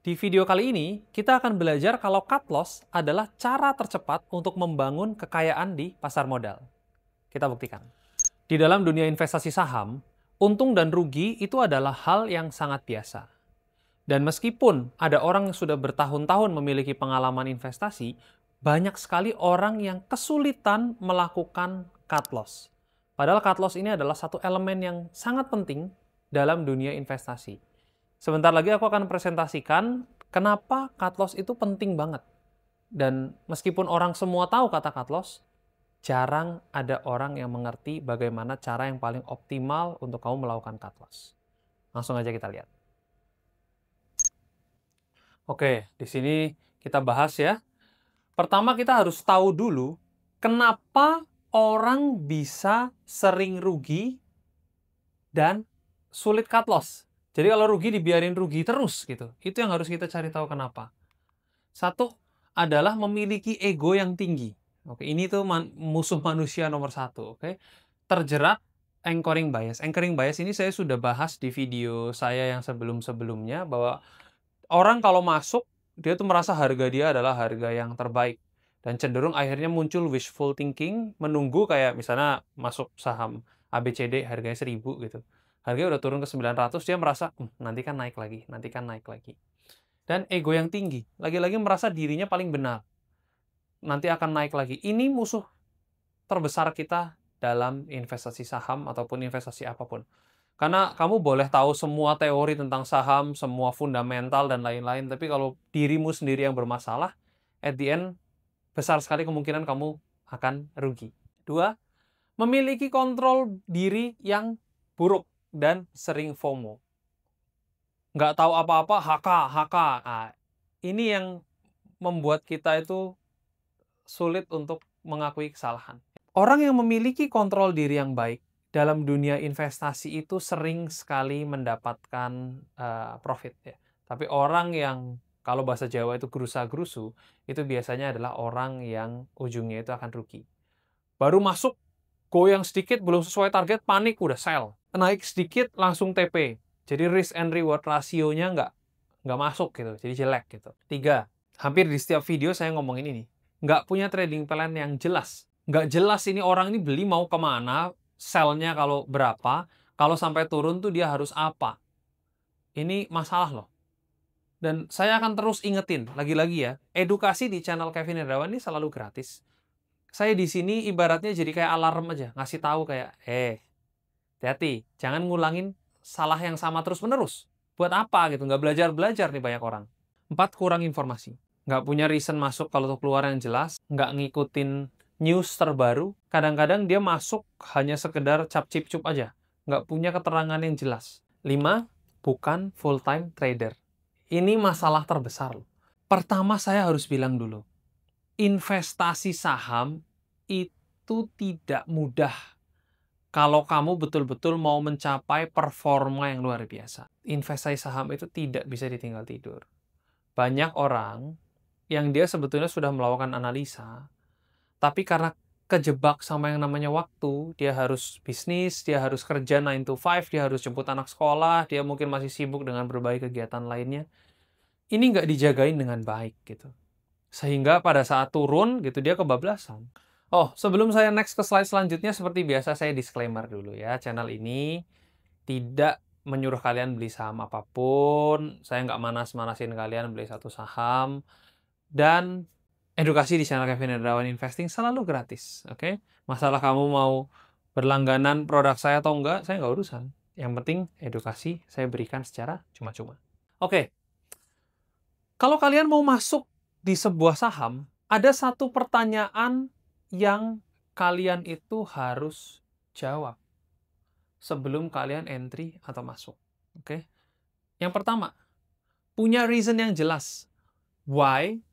Di video kali ini, kita akan belajar kalau cut loss adalah cara tercepat untuk membangun kekayaan di pasar modal. Kita buktikan. Di dalam dunia investasi saham, untung dan rugi itu adalah hal yang sangat biasa. Dan meskipun ada orang yang sudah bertahun-tahun memiliki pengalaman investasi, banyak sekali orang yang kesulitan melakukan cut loss. Padahal cut loss ini adalah satu elemen yang sangat penting dalam dunia investasi. Sebentar lagi aku akan presentasikan kenapa cut loss itu penting banget. Dan meskipun orang semua tahu kata cut loss, jarang ada orang yang mengerti bagaimana cara yang paling optimal untuk kamu melakukan cut loss. Langsung aja kita lihat. Oke, di sini kita bahas ya. Pertama kita harus tahu dulu kenapa orang bisa sering rugi dan sulit cut loss. Jadi kalau rugi dibiarin rugi terus gitu. Itu yang harus kita cari tahu kenapa. Satu adalah memiliki ego yang tinggi. Oke, ini tuh musuh manusia nomor satu. Oke, terjerat anchoring bias. Anchoring bias ini saya sudah bahas di video saya yang sebelum-sebelumnya bahwa orang kalau masuk dia tuh merasa harga dia adalah harga yang terbaik dan cenderung akhirnya muncul wishful thinking, menunggu kayak misalnya masuk saham ABCD harganya 1.000 gitu. Harganya udah turun ke 900, dia merasa nanti kan naik lagi, nanti kan naik lagi. Dan ego yang tinggi, lagi-lagi merasa dirinya paling benar. Nanti akan naik lagi. Ini musuh terbesar kita dalam investasi saham ataupun investasi apapun. Karena kamu boleh tahu semua teori tentang saham, semua fundamental dan lain-lain, tapi kalau dirimu sendiri yang bermasalah, at the end, besar sekali kemungkinan kamu akan rugi. Dua, memiliki kontrol diri yang buruk dan sering FOMO. Nggak tahu apa-apa, HK. Nah, ini yang membuat kita itu sulit untuk mengakui kesalahan. Orang yang memiliki kontrol diri yang baik dalam dunia investasi itu sering sekali mendapatkan profit ya. Tapi orang yang kalau bahasa Jawa itu gerusa-gerusu, itu biasanya adalah orang yang ujungnya itu akan rugi. Baru masuk, goyang sedikit, belum sesuai target, panik, udah sell. Naik sedikit, langsung TP. Jadi risk and reward rasionya nggak masuk gitu, jadi jelek gitu. Tiga, hampir di setiap video saya ngomongin ini. Nggak punya trading plan yang jelas. Nggak jelas ini orang ini beli mau kemana, sell-nya kalau berapa, kalau sampai turun tuh dia harus apa. Ini masalah loh. Dan saya akan terus ingetin, lagi-lagi ya, edukasi di channel Kevin Hendrawan ini selalu gratis. Saya di sini ibaratnya jadi kayak alarm aja, ngasih tahu kayak, hati-hati, jangan ngulangin salah yang sama terus-menerus. Buat apa gitu, nggak belajar-belajar nih banyak orang. 4, kurang informasi. Nggak punya reason masuk kalau keluar yang jelas, nggak ngikutin news terbaru. Kadang-kadang dia masuk hanya sekedar cap-cip-cup aja, nggak punya keterangan yang jelas. 5, bukan full-time trader. Ini masalah terbesar loh. Pertama saya harus bilang dulu, investasi saham itu tidak mudah kalau kamu betul-betul mau mencapai performa yang luar biasa. Investasi saham itu tidak bisa ditinggal tidur. Banyak orang yang dia sebetulnya sudah melakukan analisa, tapi karena kejebak sama yang namanya waktu, dia harus bisnis, dia harus kerja 9 to 5, dia harus jemput anak sekolah, dia mungkin masih sibuk dengan berbagai kegiatan lainnya. Ini nggak dijagain dengan baik gitu. Sehingga pada saat turun gitu dia kebablasan. Oh, sebelum saya next ke slide selanjutnya, seperti biasa saya disclaimer dulu ya. Channel ini tidak menyuruh kalian beli saham apapun. Saya nggak manas-manasin kalian beli satu saham. Dan edukasi di channel Kevin Hendrawan Investing selalu gratis. Oke? Masalah kamu mau berlangganan produk saya atau enggak, saya nggak urusan. Yang penting edukasi saya berikan secara cuma-cuma. Oke. Kalau kalian mau masuk di sebuah saham, ada satu pertanyaan yang kalian itu harus jawab sebelum kalian entry atau masuk. Oke? Yang pertama, punya reason yang jelas. Why,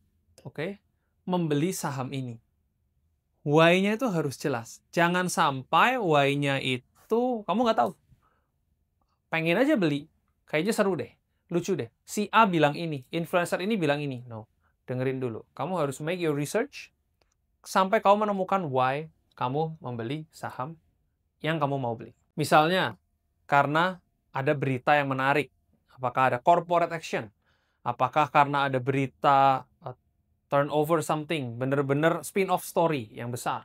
membeli saham ini. Why-nya itu harus jelas. Jangan sampai why-nya itu kamu nggak tahu. Pengen aja beli, kayaknya seru deh. Lucu deh. Si A bilang ini, influencer ini bilang ini. No, dengerin dulu. Kamu harus make your research sampai kamu menemukan why kamu membeli saham yang kamu mau beli. Misalnya, karena ada berita yang menarik. Apakah ada corporate action? Apakah karena ada berita turnover something, bener-bener spin-off story yang besar.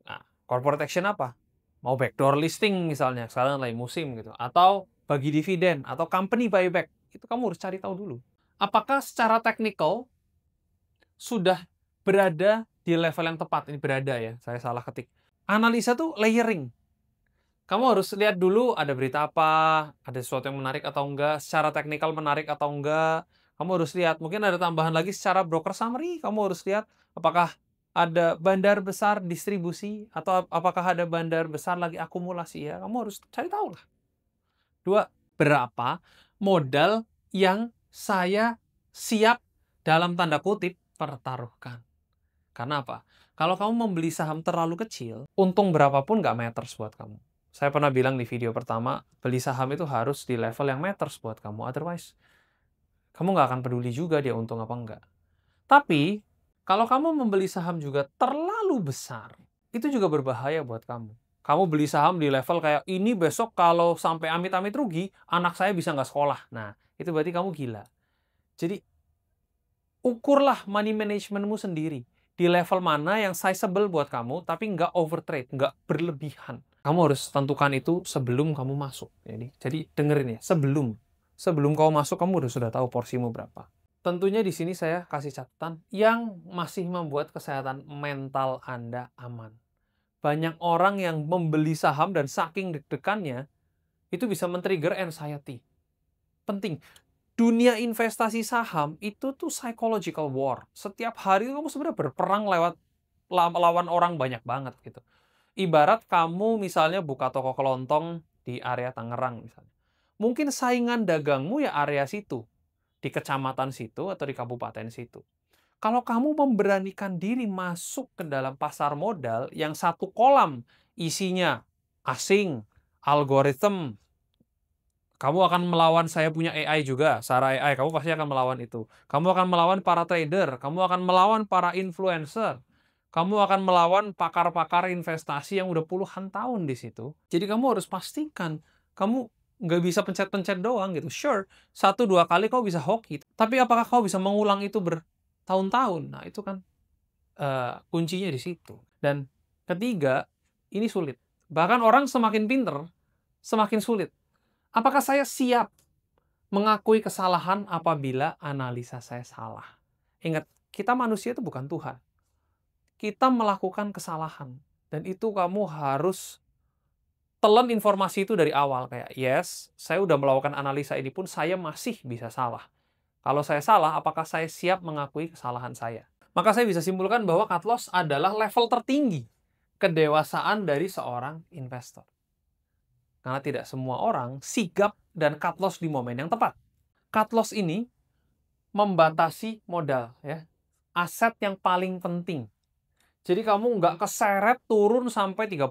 Nah, corporate action apa? Mau backdoor listing misalnya, sekarang lagi musim gitu. Atau bagi dividen, atau company buyback. Itu kamu harus cari tahu dulu. Apakah secara technical sudah berada di level yang tepat? Ini berada ya, saya salah ketik. Analisa tuh layering. Kamu harus lihat dulu ada berita apa, ada sesuatu yang menarik atau enggak, secara teknikal menarik atau enggak. Kamu harus lihat, mungkin ada tambahan lagi secara broker summary, kamu harus lihat apakah ada bandar besar distribusi atau apakah ada bandar besar lagi akumulasi ya. Kamu harus cari tahu lah. Dua, berapa modal yang saya siap dalam tanda kutip pertaruhkan. Karena apa? Kalau kamu membeli saham terlalu kecil, untung berapapun nggak matters buat kamu. Saya pernah bilang di video pertama, beli saham itu harus di level yang matters buat kamu. Otherwise, kamu nggak akan peduli juga dia untung apa enggak. Tapi, kalau kamu membeli saham juga terlalu besar, itu juga berbahaya buat kamu. Kamu beli saham di level kayak, ini besok kalau sampai amit-amit rugi, anak saya bisa nggak sekolah. Nah, itu berarti kamu gila. Jadi, ukurlah money managementmu sendiri. Di level mana yang sizable buat kamu, tapi nggak overtrade, nggak berlebihan. Kamu harus tentukan itu sebelum kamu masuk. Jadi dengerin ya, sebelum kamu masuk, kamu sudah tahu porsimu berapa. Tentunya di sini saya kasih catatan yang masih membuat kesehatan mental Anda aman. Banyak orang yang membeli saham dan saking deg-degannya, itu bisa men-trigger anxiety. Penting. Dunia investasi saham itu tuh psychological war. Setiap hari kamu sebenarnya berperang lawan orang banyak banget gitu. Ibarat kamu misalnya buka toko kelontong di area Tangerang misalnya. Mungkin saingan dagangmu ya area situ, di kecamatan situ atau di kabupaten situ. Kalau kamu memberanikan diri masuk ke dalam pasar modal yang satu kolam isinya asing, algoritma, kamu akan melawan saya punya AI juga, Sarah AI, kamu pasti akan melawan itu. Kamu akan melawan para trader, kamu akan melawan para influencer, kamu akan melawan pakar-pakar investasi yang udah puluhan tahun di situ. Jadi kamu harus pastikan, kamu nggak bisa pencet-pencet doang gitu. Sure, 1-2 kali kau bisa hoki, tapi apakah kau bisa mengulang itu bertahun-tahun? Nah, itu kan kuncinya di situ. Dan ketiga, ini sulit. Bahkan orang semakin pinter, semakin sulit. Apakah saya siap mengakui kesalahan apabila analisa saya salah? Ingat, kita manusia itu bukan Tuhan. Kita melakukan kesalahan. Dan itu kamu harus telan informasi itu dari awal. Kayak, yes, saya udah melakukan analisa ini pun saya masih bisa salah. Kalau saya salah, apakah saya siap mengakui kesalahan saya? Maka saya bisa simpulkan bahwa cut loss adalah level tertinggi kedewasaan dari seorang investor. Karena tidak semua orang sigap dan cut loss di momen yang tepat. Cut loss ini membatasi modal, ya, aset yang paling penting. Jadi kamu nggak keseret turun sampai 30%,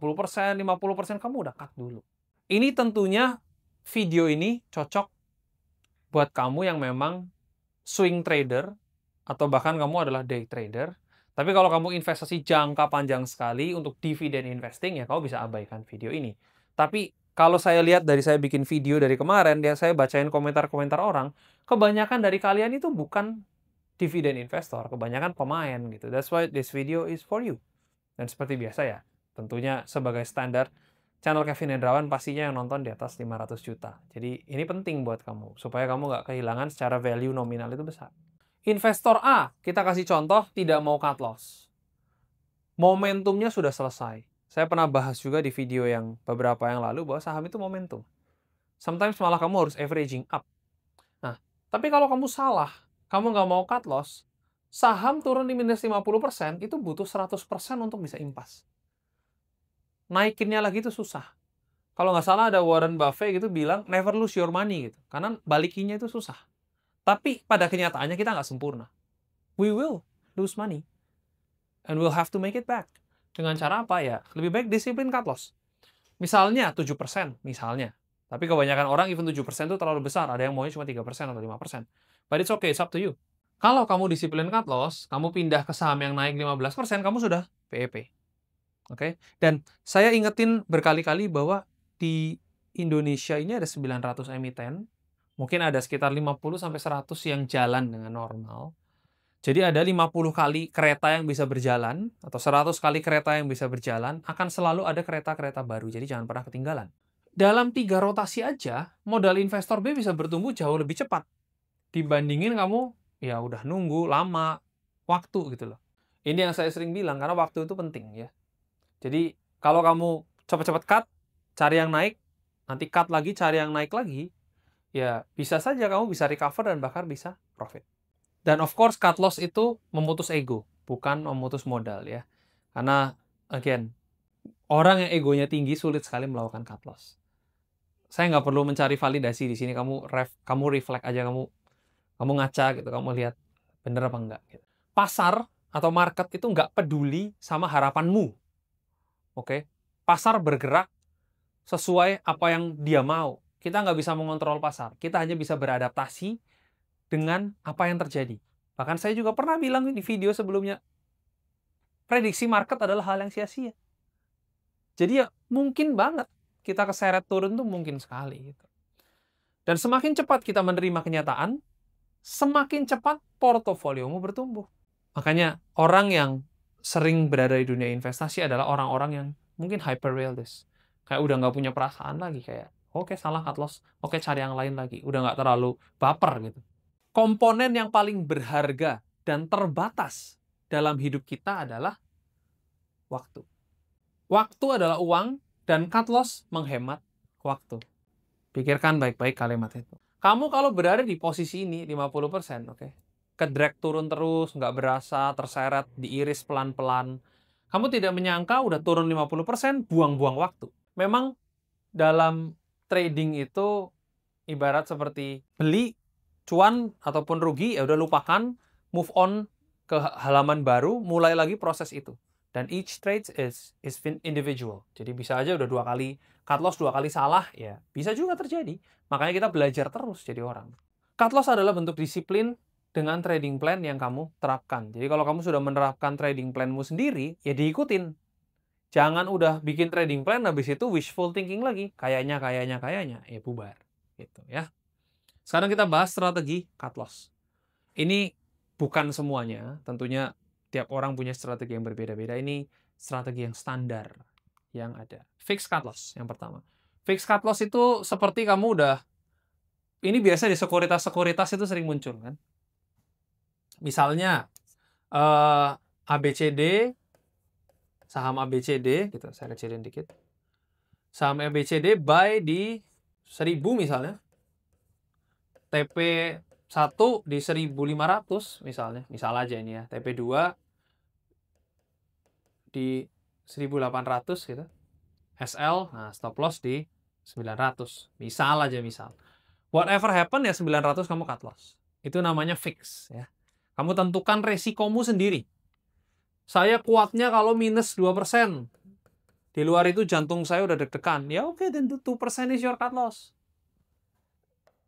50%, kamu udah cut dulu. Ini tentunya video ini cocok buat kamu yang memang swing trader, atau bahkan kamu adalah day trader. Tapi kalau kamu investasi jangka panjang sekali untuk dividend investing, ya kamu bisa abaikan video ini. Tapi kalau saya lihat dari saya bikin video dari kemarin, ya saya bacain komentar-komentar orang, kebanyakan dari kalian itu bukan dividend investor, kebanyakan pemain gitu. That's why this video is for you. Dan seperti biasa ya, tentunya sebagai standar, channel Kevin Hendrawan pastinya yang nonton di atas 500 juta. Jadi ini penting buat kamu, supaya kamu nggak kehilangan secara value nominal itu besar. Investor A, kita kasih contoh, tidak mau cut loss. Momentumnya sudah selesai. Saya pernah bahas juga di video yang beberapa yang lalu bahwa saham itu momentum. Sometimes malah kamu harus averaging up. Nah, tapi kalau kamu salah, kamu nggak mau cut loss, saham turun di minus 50%, itu butuh 100% untuk bisa impas. Naikinnya lagi itu susah. Kalau nggak salah ada Warren Buffett gitu bilang, never lose your money gitu. Karena balikinnya itu susah. Tapi pada kenyataannya kita nggak sempurna. We will lose money. And we'll have to make it back. Dengan cara apa ya? Lebih baik disiplin cut loss. Misalnya 7%, misalnya. Tapi kebanyakan orang even 7% itu terlalu besar. Ada yang maunya cuma 3% atau 5%. But it's okay, it's up to you. Kalau kamu disiplin cut loss, kamu pindah ke saham yang naik 15%, kamu sudah PEP. Oke? Dan saya ingetin berkali-kali bahwa di Indonesia ini ada 900 emiten, Mungkin ada sekitar 50-100 yang jalan dengan normal. Jadi ada 50 kali kereta yang bisa berjalan, atau 100 kali kereta yang bisa berjalan, akan selalu ada kereta-kereta baru. Jadi jangan pernah ketinggalan. Dalam 3 rotasi aja, modal investor B bisa bertumbuh jauh lebih cepat. Dibandingin kamu, ya udah nunggu lama, waktu gitu loh. Ini yang saya sering bilang, karena waktu itu penting ya. Jadi kalau kamu cepat-cepat cut, cari yang naik, nanti cut lagi, cari yang naik lagi, ya bisa saja kamu bisa recover dan bahkan bisa profit. Dan of course cut loss itu memutus ego, bukan memutus modal ya. Karena again, orang yang egonya tinggi sulit sekali melakukan cut loss. Saya nggak perlu mencari validasi di sini, kamu reflect aja, kamu ngaca gitu, kamu lihat bener apa enggak. Gitu. Pasar atau market itu nggak peduli sama harapanmu. Oke? Pasar bergerak sesuai apa yang dia mau. Kita nggak bisa mengontrol pasar. Kita hanya bisa beradaptasi dengan apa yang terjadi. Bahkan saya juga pernah bilang di video sebelumnya, prediksi market adalah hal yang sia-sia. Jadi ya mungkin banget kita keseret turun tuh mungkin sekali. Gitu. Dan semakin cepat kita menerima kenyataan, semakin cepat portofoliomu bertumbuh. Makanya orang yang sering berada di dunia investasi adalah orang-orang yang mungkin hyper realist. Kayak udah nggak punya perasaan lagi, kayak oke, salah cut loss, oke, cari yang lain lagi. Udah nggak terlalu baper gitu. Komponen yang paling berharga dan terbatas dalam hidup kita adalah waktu. Waktu adalah uang dan cut loss menghemat waktu. Pikirkan baik-baik kalimat itu. Kamu kalau berada di posisi ini 50%, oke. Ke-drag turun terus, nggak berasa, terseret, diiris pelan-pelan. Kamu tidak menyangka udah turun 50%, buang-buang waktu. Memang dalam trading itu ibarat seperti beli, cuan ataupun rugi, ya udah lupakan, move on ke halaman baru, mulai lagi proses itu. Dan each trade is individual. Jadi bisa aja udah 2 kali cut loss, 2 kali salah, ya bisa juga terjadi. Makanya kita belajar terus jadi orang. Cut loss adalah bentuk disiplin dengan trading plan yang kamu terapkan. Jadi kalau kamu sudah menerapkan trading planmu sendiri, ya diikutin. Jangan udah bikin trading plan, habis itu wishful thinking lagi. Kayaknya, ya bubar. Gitu ya. Sekarang kita bahas strategi cut loss. Ini bukan semuanya, tentunya tiap orang punya strategi yang berbeda-beda. Ini strategi yang standar yang ada. Fixed cut loss yang pertama. Fixed cut loss itu seperti kamu udah, ini biasa di sekuritas-sekuritas itu sering muncul kan. Misalnya ABCD, saham ABCD gitu, saya kecilin dikit. Saham ABCD buy di 1000 misalnya. TP 1 di 1500 misalnya. Misal aja ini ya. TP2 di 1800 gitu. SL, nah stop loss di 900. Misal aja, misal. Whatever happen ya 900 kamu cut loss. Itu namanya fix ya. Kamu tentukan resikomu sendiri. Saya kuatnya kalau minus 2%. Di luar itu jantung saya udah deg-degan. Ya oke, then 2% is your cut loss.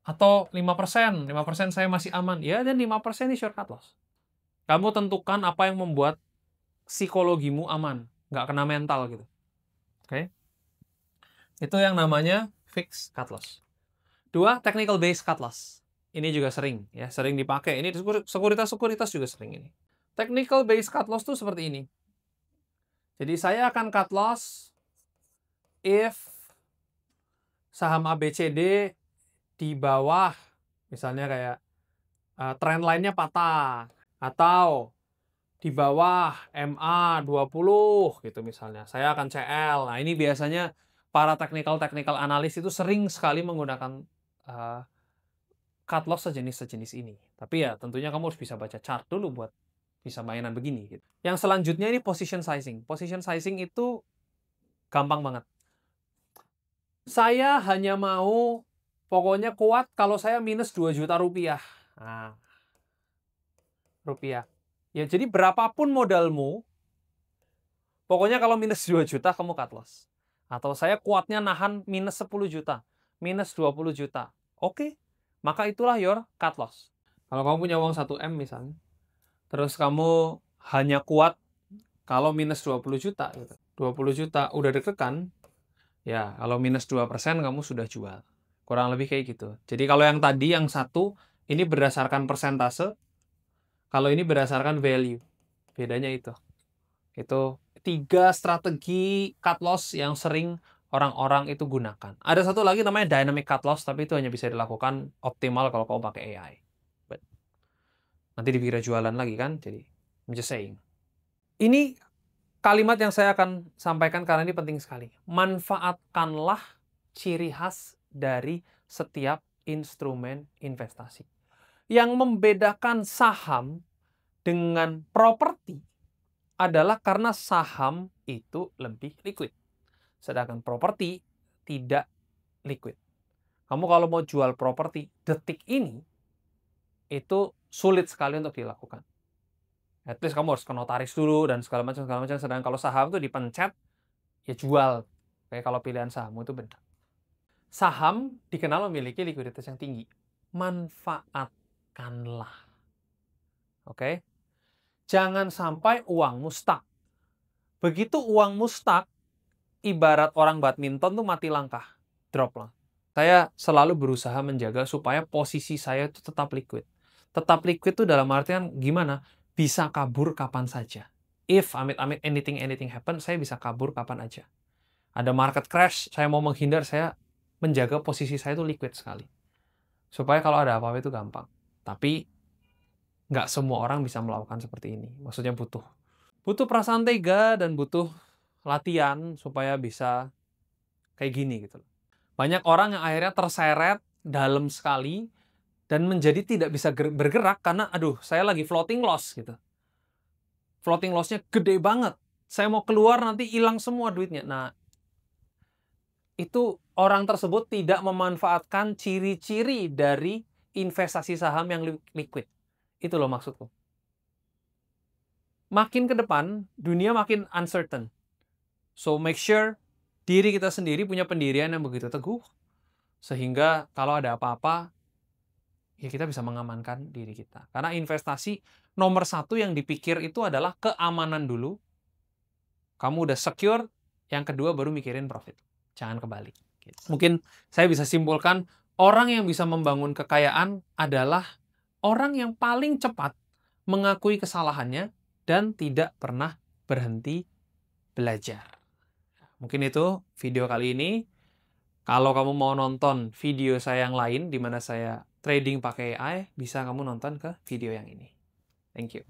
Atau 5%, 5% saya masih aman. Ya, dan 5% is your cut loss. Kamu tentukan apa yang membuat psikologimu aman. Nggak kena mental gitu. Oke? Itu yang namanya fixed cut loss. 2, technical based cut loss. Ini juga sering ya, sering dipakai. Ini sekuritas juga sering ini. Technical based cut loss tuh seperti ini. Jadi saya akan cut loss if saham ABCD di bawah, misalnya kayak trend line-nya patah, atau di bawah MA20 gitu misalnya. Saya akan CL. Nah, ini biasanya para technical analis itu sering sekali menggunakan cut loss sejenis ini. Tapi ya tentunya kamu harus bisa baca chart dulu buat bisa mainan begini. Gitu. Yang selanjutnya ini position sizing. Position sizing itu gampang banget. Saya hanya mau pokoknya kuat kalau saya minus 2 juta rupiah. Nah, rupiah. Ya, jadi berapapun modalmu, pokoknya kalau minus 2 juta kamu cut loss. Atau saya kuatnya nahan minus 10 juta, minus 20 juta. Oke, maka itulah your cut loss. Kalau kamu punya uang 1M misalnya, terus kamu hanya kuat kalau minus 20 juta. Gitu. 20 juta udah deg-degan, ya kalau minus 2% kamu sudah jual. Kurang lebih kayak gitu. Jadi kalau yang tadi, yang satu, ini berdasarkan persentase, kalau ini berdasarkan value. Bedanya itu. Itu 3 strategi cut loss yang sering orang-orang itu gunakan. Ada satu lagi namanya dynamic cut loss, tapi itu hanya bisa dilakukan optimal kalau kamu pakai AI. But, nanti dikira jualan lagi kan, jadi I'm just saying. Ini kalimat yang saya akan sampaikan karena ini penting sekali. Manfaatkanlah ciri khas dari setiap instrumen investasi. Yang membedakan saham dengan properti adalah karena saham itu lebih liquid. Sedangkan properti tidak liquid. Kamu kalau mau jual properti detik ini, itu sulit sekali untuk dilakukan. At least kamu harus ke notaris dulu dan segala macam. Sedangkan kalau saham itu dipencet, ya jual. Kayak kalau pilihan saham itu benar. Saham dikenal memiliki likuiditas yang tinggi. Manfaatkanlah. Oke? Jangan sampai uangmu stuck. Begitu uangmu stuck, ibarat orang badminton tuh mati langkah. Drop lah. Saya selalu berusaha menjaga supaya posisi saya itu tetap liquid. Tetap liquid itu dalam artian gimana? Bisa kabur kapan saja. If amit-amit anything happen, saya bisa kabur kapan aja. Ada market crash, saya mau menghindar, saya menjaga posisi saya itu liquid sekali. Supaya kalau ada apa-apa itu gampang. Tapi nggak semua orang bisa melakukan seperti ini. Maksudnya butuh perasaan tega dan butuh latihan supaya bisa kayak gini gitu. Banyak orang yang akhirnya terseret dalam sekali dan menjadi tidak bisa bergerak karena aduh, saya lagi floating loss gitu. Floating loss-nya gede banget. Saya mau keluar nanti hilang semua duitnya. Nah, itu orang tersebut tidak memanfaatkan ciri-ciri dari investasi saham yang liquid. Itu loh maksudku. Makin ke depan, dunia makin uncertain. So make sure diri kita sendiri punya pendirian yang begitu teguh, sehingga kalau ada apa-apa, ya kita bisa mengamankan diri kita. Karena investasi nomor satu yang dipikir itu adalah keamanan dulu. Kamu udah secure, yang kedua baru mikirin profit. Jangan kebalik. Mungkin saya bisa simpulkan, orang yang bisa membangun kekayaan adalah orang yang paling cepat mengakui kesalahannya dan tidak pernah berhenti belajar. Mungkin itu video kali ini. Kalau kamu mau nonton video saya yang lain, di mana saya trading pakai AI, bisa kamu nonton ke video yang ini. Thank you.